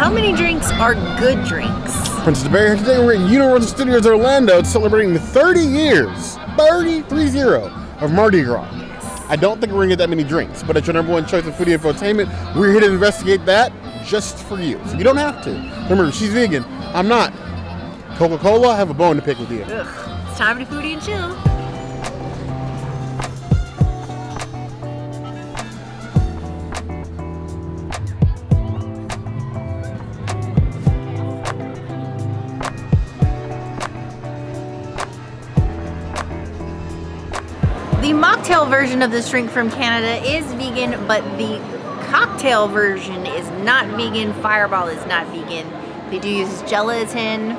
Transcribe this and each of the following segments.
How many drinks are good drinks? Princess Barry here today. We're at Universal Studios Orlando celebrating 30 years, 30 of Mardi Gras. I don't think we're gonna get that many drinks, but it's your number one choice of foodie infotainment. We're here to investigate that just for you. So you don't have to. Remember, she's vegan. I'm not. Coca-Cola, I have a bone to pick with you. Ugh. It's time to foodie and chill. The mocktail version of this drink from Canada is vegan, but the cocktail version is not vegan. Fireball is not vegan. They do use gelatin.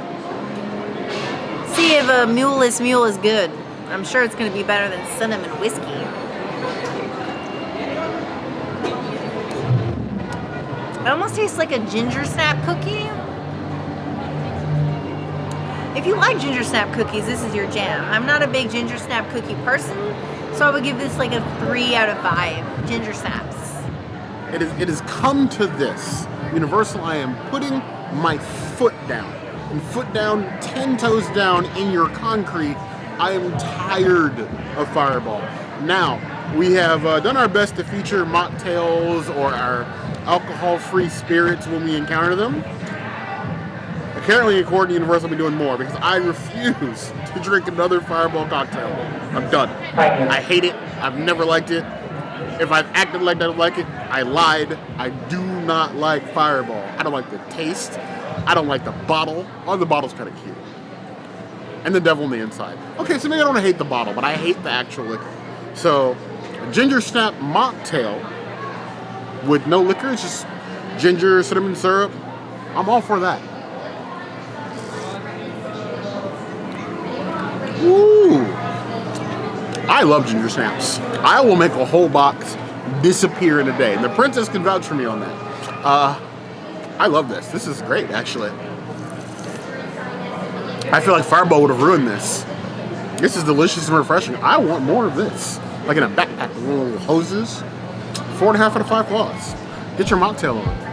See if a muleless mule is good. I'm sure it's going to be better than cinnamon whiskey. It almost tastes like a ginger snap cookie. If you like ginger snap cookies, this is your jam. I'm not a big ginger snap cookie person, so I would give this like a 3 out of 5 ginger snaps. It has come to this. Universal, I am putting my foot down. And foot down, 10 toes down in your concrete. I am tired of Fireball. Now, we have done our best to feature mocktails or our alcohol-free spirits when we encounter them. Apparently, according to Universal, I'll be doing more because I refuse to drink another Fireball cocktail. I'm done. I hate it. I've never liked it. If I've acted like I don't like it, I lied. I do not like Fireball. I don't like the taste. I don't like the bottle. Oh, the bottle's kind of cute. And the devil on the inside. Okay, so maybe I don't hate the bottle, but I hate the actual liquor. So, a ginger snap mocktail with no liquor, it's just ginger, cinnamon syrup. I'm all for that. Ooh. I love ginger snaps. I will make a whole box disappear in a day. And the princess can vouch for me on that. I love this. This is great, actually. I feel like Fireball would have ruined this. This is delicious and refreshing. I want more of this. Like in a backpack with little hoses. 4.5 out of 5 claws. Get your mocktail on.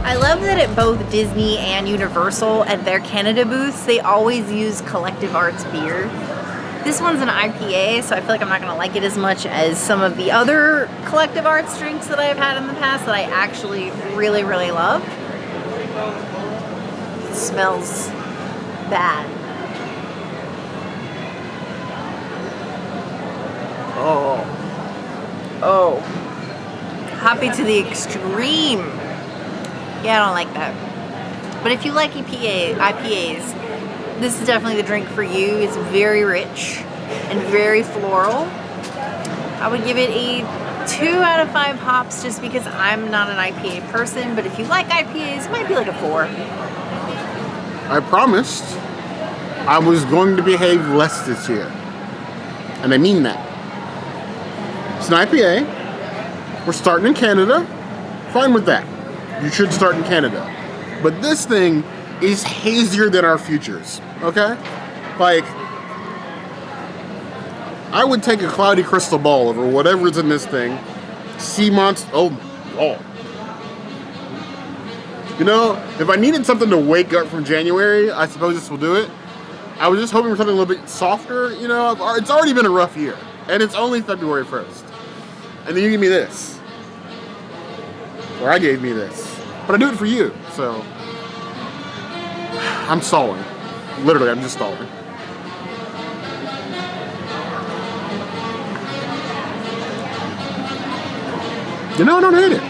I love that at both Disney and Universal, at their Canada booths, they always use Collective Arts beer. This one's an IPA, so I feel like I'm not going to like it as much as some of the other Collective Arts drinks that I've had in the past that I actually really, really love. It smells bad. Oh. Hoppy to the extreme. Yeah, I don't like that. But if you like IPAs, this is definitely the drink for you. It's very rich and very floral. I would give it a 2 out of 5 hops just because I'm not an IPA person. But if you like IPAs, it might be like a 4. I promised I was going to behave less this year. And I mean that. It's an IPA. We're starting in Canada. Fine with that. You should start in Canada. But this thing is hazier than our futures, okay? Like, I would take a cloudy crystal ball over whatever's in this thing. Sea monster, oh. You know, if I needed something to wake up from January, I suppose this will do it. I was just hoping for something a little bit softer, you know? It's already been a rough year, and it's only February 1st. And then you give me this. Or I gave me this. But I do it for you, so I'm stalling. Literally, I'm just stalling. You know, I don't hate it.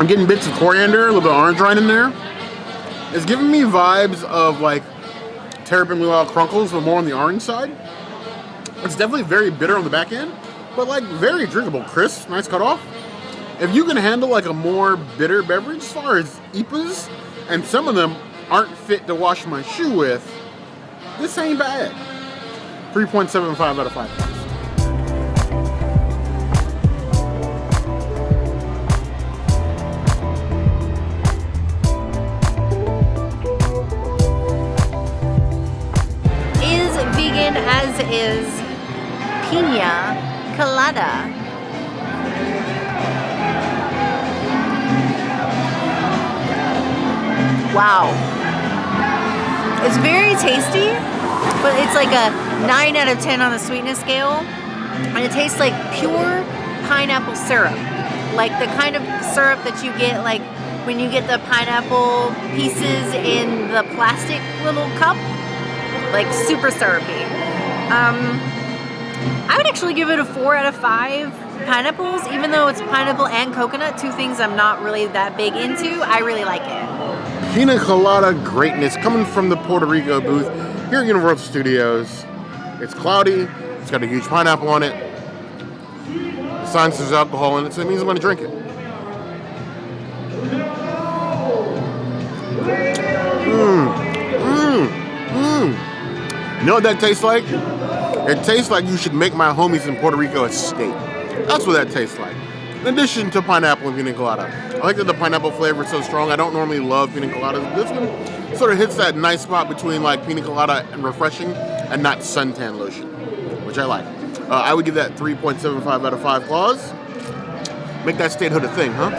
I'm getting bits of coriander, a little bit of orange rind in there. It's giving me vibes of like Terrapin Luau Crunkles, but more on the orange side. It's definitely very bitter on the back end, but like very drinkable, crisp, nice cut off. If you can handle like a more bitter beverage as far as IPAs, and some of them aren't fit to wash my shoe with, this ain't bad. 3.75 out of 5. has is Piña Colada. Wow. It's very tasty, but it's like a 9 out of 10 on the sweetness scale. And it tastes like pure pineapple syrup. Like the kind of syrup that you get like when you get the pineapple pieces in the plastic little cup. Like super syrupy. I would actually give it a 4 out of 5 pineapples, even though it's pineapple and coconut, two things I'm not really that big into. I really like it. Pina Colada greatness coming from the Puerto Rico booth here at Universal Studios. It's cloudy. It's got a huge pineapple on it. The sign says alcohol in it, so it means I'm going to drink it. You know what that tastes like? It tastes like you should make my homies in Puerto Rico a steak. That's what that tastes like. In addition to pineapple and pina colada. I like that the pineapple flavor is so strong. I don't normally love pina coladas. This one sort of hits that nice spot between like pina colada and refreshing and not suntan lotion, which I like. I would give that 3.75 out of 5 claws. Make that statehood a thing, huh?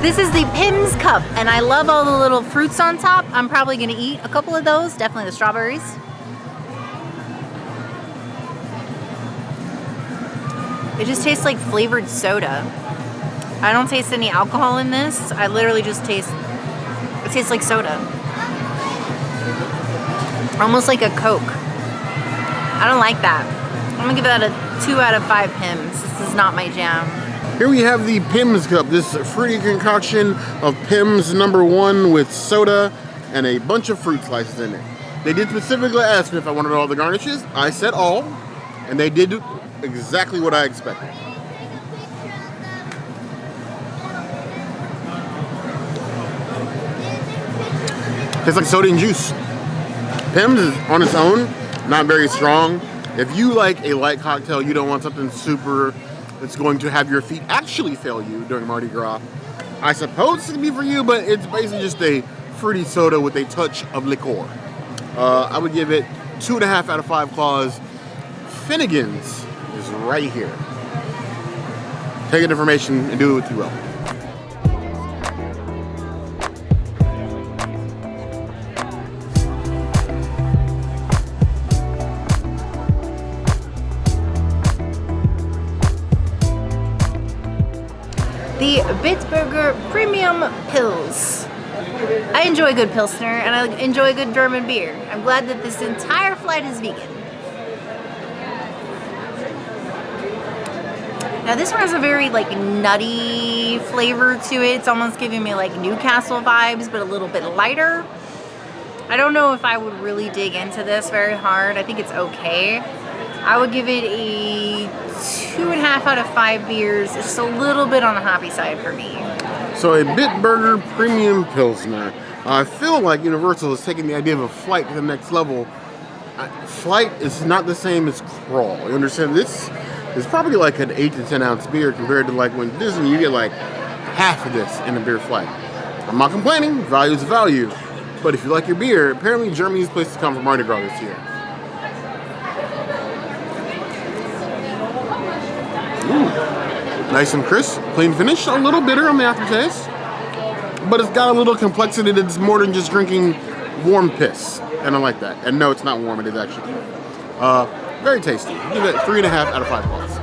This is the Pimm's cup, and I love all the little fruits on top. I'm probably going to eat a couple of those, definitely the strawberries. It just tastes like flavored soda. I don't taste any alcohol in this. I literally just taste, it tastes like soda. Almost like a Coke. I don't like that. I'm going to give that a 2 out of 5 Pimm's. This is not my jam. Here we have the Pimm's Cup, this fruity concoction of Pimm's #1 with soda and a bunch of fruit slices in it. They did specifically ask me if I wanted all the garnishes. I said all, and they did exactly what I expected. Tastes like soda and juice. Pimm's is on its own, not very strong. If you like a light cocktail, you don't want something super that's going to have your feet actually fail you during Mardi Gras. I suppose it's going to be for you, but it's basically just a fruity soda with a touch of liqueur. I would give it 2.5 out of 5 claws. Finnegan's is right here. Take that information and do it with you will. The Bitburger Premium Pils. I enjoy a good Pilsner and I enjoy a good German beer. I'm glad that this entire flight is vegan. Now this one has a very like nutty flavor to it. It's almost giving me like Newcastle vibes, but a little bit lighter. I don't know if I would really dig into this very hard. I think it's okay. I would give it a 2.5 out of 5 beers. It's just a little bit on the hoppy side for me. So a Bitburger Premium Pilsner. I feel like Universal is taking the idea of a flight to the next level. Flight is not the same as crawl. You understand? This is probably like an 8 to 10 ounce beer compared to like when Disney you get like half of this in a beer flight. I'm not complaining. Value is value. But if you like your beer, apparently Germany's the place to come for Mardi Gras this year. Nice and crisp, clean finish, a little bitter on the aftertaste, but it's got a little complexity that's more than just drinking warm piss, and I like that. And no, it's not warm, it is actually very tasty. Give it 3.5 out of 5 claws.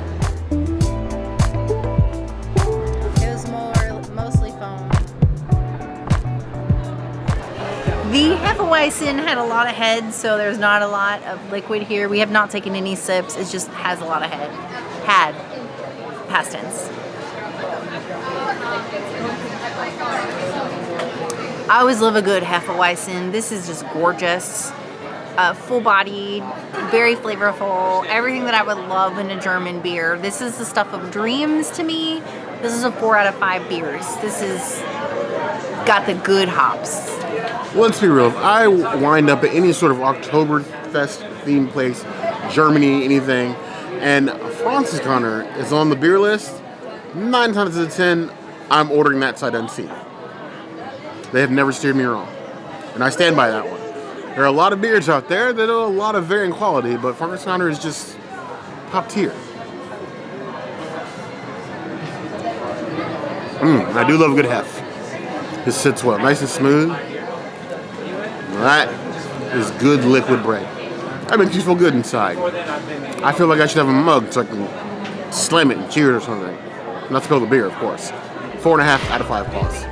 It was mostly foam. The Hefeweizen had a lot of head, so there's not a lot of liquid here. We have not taken any sips, it just has a lot of head. Had. Past tense. I always love a good Hefeweizen. This is just gorgeous. Full-bodied, very flavorful. Everything that I would love in a German beer. This is the stuff of dreams to me. This is a 4 out of 5 beers. This is got the good hops. Let's be real. If I wind up at any sort of Oktoberfest themed place, Germany, anything, and Franziskaner is on the beer list, 9 times out of 10, I'm ordering that sight unseen. They have never steered me wrong. And I stand by that one. There are a lot of beers out there that are a lot of varying quality, but Franziskaner is just top tier. I do love a good Hefe. It sits well, nice and smooth. That is good liquid bread. That makes you feel good inside. I feel like I should have a mug so I can slam it and cheer it or something. Not spill the beer, of course. 4.5 out of 5 claws.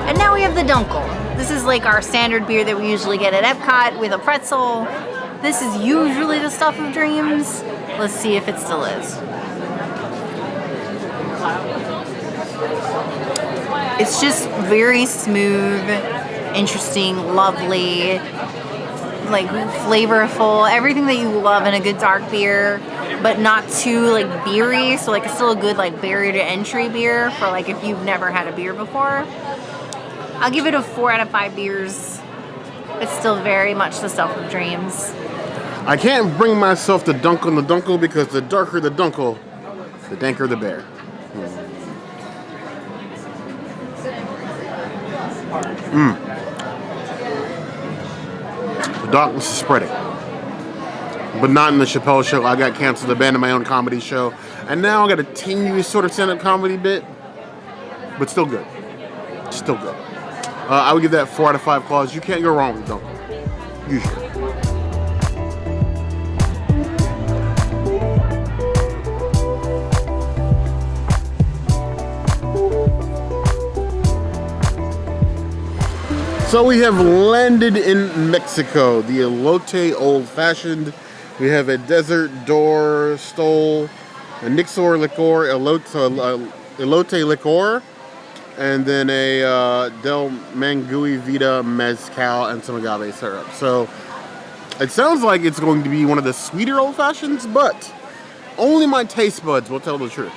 And now we have the Dunkel. This is like our standard beer that we usually get at Epcot with a pretzel. This is usually the stuff of dreams. Let's see if it still is. It's just very smooth, interesting, lovely, like flavorful, everything that you love in a good dark beer, but not too like beery. So like it's still a good like barrier to entry beer for like if you've never had a beer before. I'll give it a 4 out of 5 beers. It's still very much the stuff of dreams. I can't bring myself to dunk on the Dunkel because the darker the Dunkel, the danker the bear. The darkness is spreading. But not in the Chappelle show. I got canceled, abandoned my own comedy show. And now I got a tenuous sort of stand-up comedy bit. But still good. Still good. I would give that 4 out of 5 claws. You can't go wrong with Dunkel. Usually. So we have landed in Mexico. The Elote Old Fashioned. We have a Desert Door Stole, a Nixta Elote Licor, and then a Del Maguey Vida mezcal and some agave syrup. So it sounds like it's going to be one of the sweeter old fashions, but only my taste buds will tell the truth.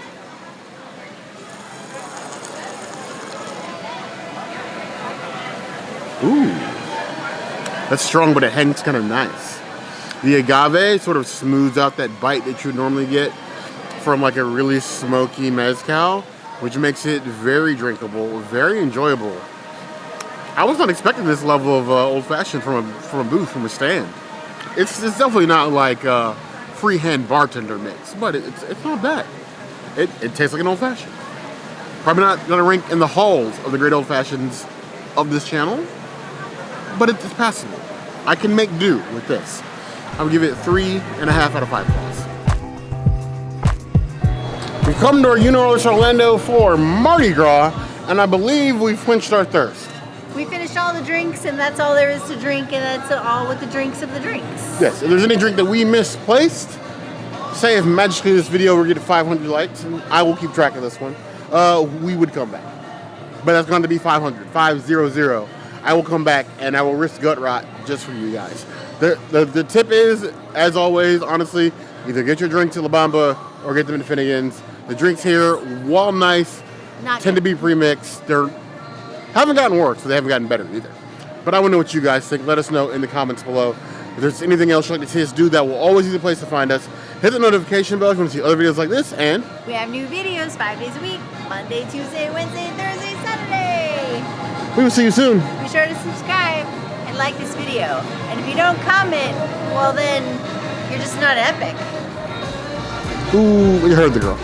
Ooh, that's strong, but it hangs kind of nice. The agave sort of smooths out that bite that you would normally get from like a really smoky mezcal, which makes it very drinkable, very enjoyable. I was not expecting this level of old-fashioned from a booth, from a stand. It's definitely not like a freehand bartender mix, but it's not bad. It tastes like an old-fashioned. Probably not going to rank in the halls of the great old-fashions of this channel, but it's passable. I can make do with this. I would give it 3.5 out of 5 claws. We've come to our Universal Orlando for Mardi Gras, and I believe we've quenched our thirst. We finished all the drinks, and that's all there is to drink, and that's all with the drinks of the drinks. Yes, if there's any drink that we misplaced, say if magically this video were to get 500 likes, and I will keep track of this one, we would come back. But that's going to be 500, 500. I will come back, and I will risk gut rot just for you guys. The tip is, as always, honestly, either get your drinks at La Bamba or get them in Finnegan's. The drinks here, while nice, tend to be pre-mixed. They haven't gotten worse, so they haven't gotten better either. But I want to know what you guys think. Let us know in the comments below. If there's anything else you'd like to see us do, that will always be the place to find us. Hit the notification bell if you want to see other videos like this, and we have new videos 5 days a week, Monday, Tuesday, Wednesday, Thursday, Saturday. We will see you soon. Be sure to subscribe and like this video. And if you don't comment, well then, you're just not epic. Ooh, you heard the girl.